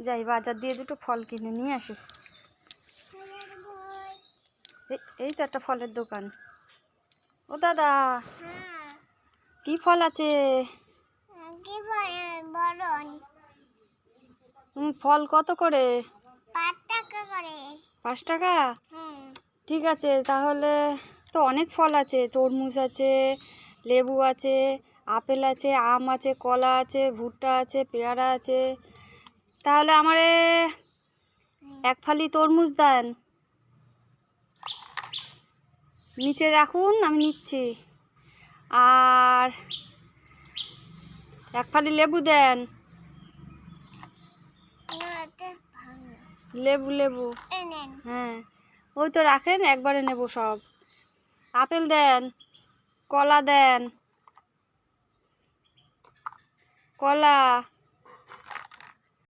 যাই বাজার দিয়ে দুটো ফল কিনে নিয়ে আসি। এই তো একটা ফলের দোকান। ও দাদা, কি ফল আছে? তুমি ফল কত করে? 5 টাকা করে। 5 টাকা? ঠিক আছে, তাহলে তো অনেক ফল আছে। তরমুজ আছে, লেবু আছে, আপেল আছে, আম আছে, কলা আছে, ভুট্টা আছে, পেয়ারা আছে। তাহলে আমারে 1 ফালি তরমুজ দেন, নিচে রাখুন, আমি নিচ্ছি। আর 1 ফালি লেবু দেন। লেবু লেবু হ্যাঁ, ওই তো রাখেন, একবারে নেব সব। আপেল দেন, কলা দেন, কলা।